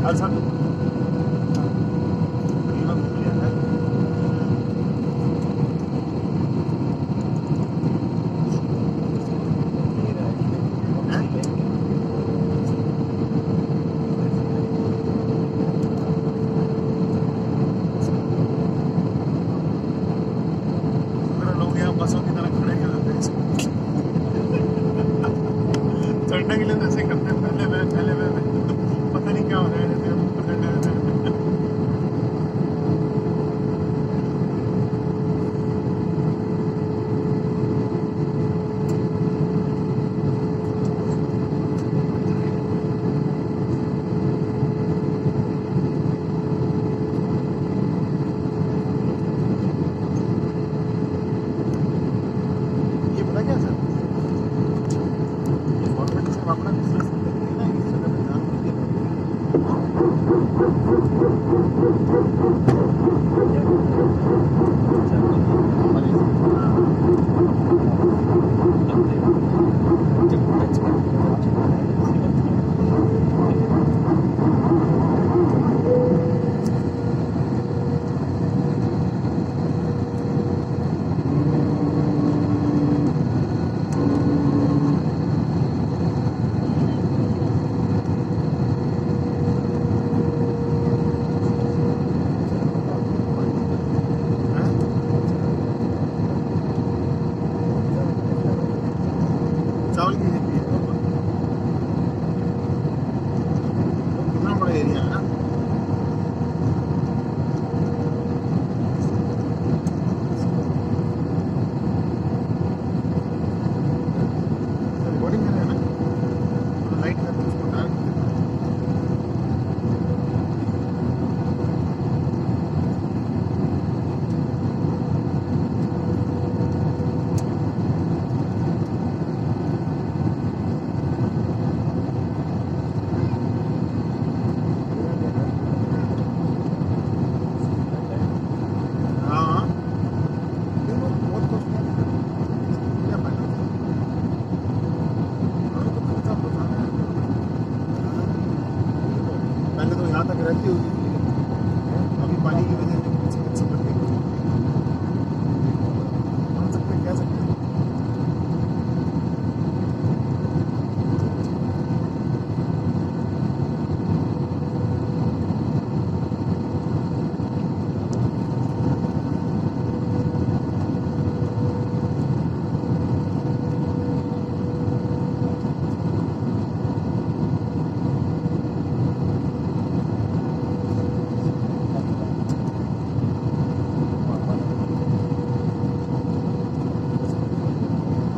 अच्छा करीबन घूम लिया है। लोग यहाँ बसों की तरह खड़े नहीं होते चढ़ने के लिए तो ऐसे करते हैं, पहले मैं पता नहीं क्या हो रहा है जैसे हम ऊपर चढ़ने देते हैं। ये पता क्या सर, ये गवर्नमेंट सिर्फ अपना बिजनेस देखती है ना, इस जगह पे ध्यान नहीं दे चावल की खेती है। कितना बड़ा एरिया है ना। रिकॉर्डिंग कर रहे हैं ना, लाइट करके उसको डाल हाँ बहुत कुछ क्या फायदा। पहले तो यहाँ तक रहती होगी, अभी पानी की वजह से चिकित्सा बढ़ गई। हम सकते कह सकते हैं।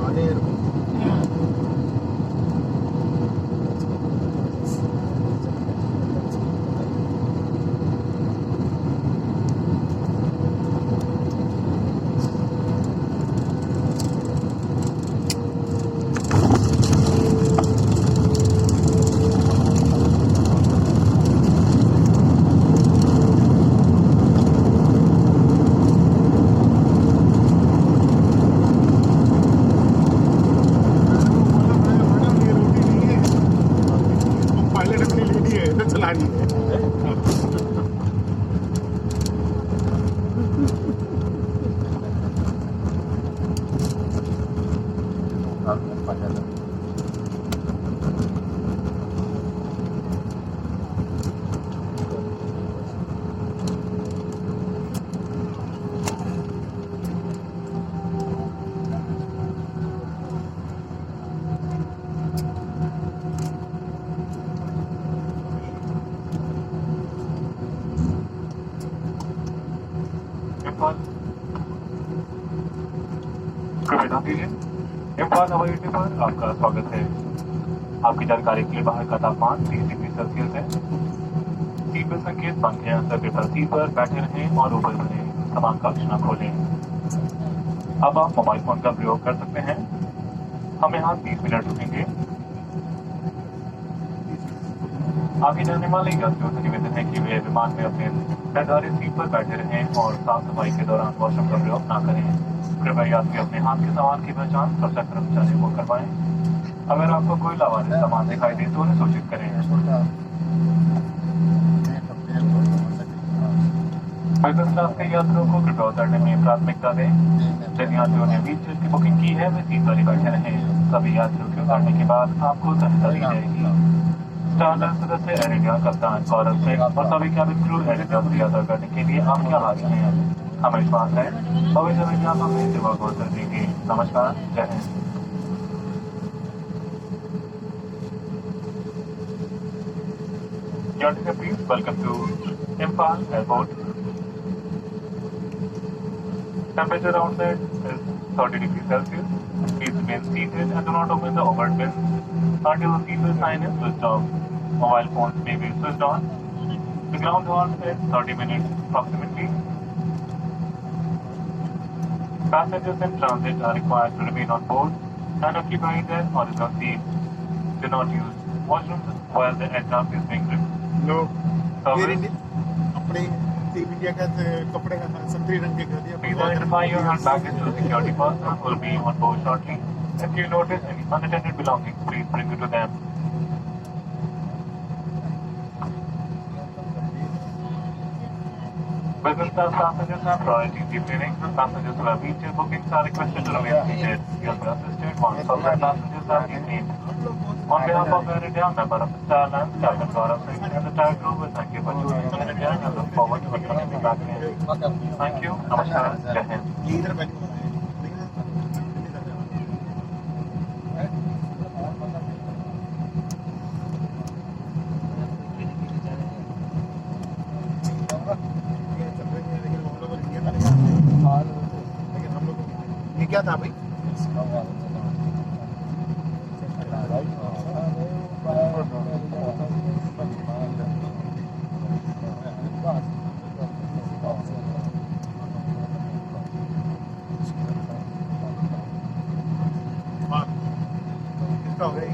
आने पायलट अपनी लेनी है तो चलानी है। कृपया ध्यान दीजिए, इम्फाल हवाई अड्डे पर आपका स्वागत है। आपकी जानकारी के लिए बाहर का तापमान 30 डिग्री सेल्सियस है। सीट पर संकेत बंद है, कृपया सीट पर बैठे रहें और ऊपर बढ़ें, सामान कक्ष न खोलें। अब आप मोबाइल फोन का प्रयोग कर सकते हैं। हम यहाँ 30 मिनट रुकेंगे। आगे जाने वाले यात्रियों से निवेदन है कि वे विमान में अपने निर्धारित सीट पर बैठे रहें और साफ सफाई के दौरान वॉशरूम का प्रयोग न करें। कृपया यात्री अपने हाथ के सामान की पहचान सुरक्षा कर्मचारियों को करवाएं। अगर आपको कोई लावारिस सामान दिखाई दे तो उन्हें सूचित करें। बिजनेस क्लास के यात्रियों को कृपया उतरने में प्राथमिकता दें। जिन यात्रियों ने व्हीलचेयर की बुकिंग की है वे सीट पर ही बैठे रहें। सभी यात्रियों के उतरने के बाद आपको सहायता दी जाएगी। स्टारडस्ट सदस्य एयर इंडिया कप्तान गौरव सिंह और सभी कैबिन क्रू एयर इंडिया से यात्रा करने के लिए आपके आभारी हैं। हमें विश्वास है भविष्य में भी आप हमें सेवा को अवसर देंगे। नमस्कार, जय Hind. Your ticket, please. Welcome to Imphal Airport. Temperature outside is 30 degrees Celsius. Please remain seated and do not open the overhead bins until the seatbelt sign is switched off. Mobile phones may be switched on. The ground halt is 30 minutes approximately. Passengers in transit are required to remain on board and occupy their original seats. Do not use washrooms while the aircraft is being लोग serviced. अपने team India का कपड़े का संतरी रंग के कर दिया। Please identify your hand baggage to the security personnel who will be on board shortly. If you notice any unattended belongings, please bring it to them. Business class passengers have priority seat cleaning. Passengers who have wheelchair bookings are requested to remain seated. You will be assisted once all the passengers have been cleaned. On behalf of Air India, member of the Star Alliance, Captain Gaurav Singh and the entire crew, we thank you for choosing Air India and look forward to welcoming you back again. Thank you. Namaskar. Jai Hind. इधर बैठे लेकिन हम लोग ये क्या था भाई? किसका हो गया ये?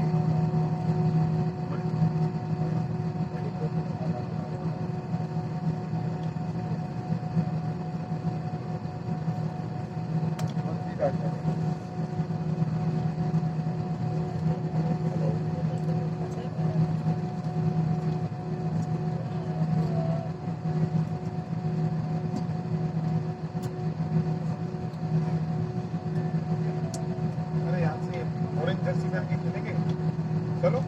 अरे यहाँ से ऑरेंज जर्सी पहन के खेलेंगे। चलो।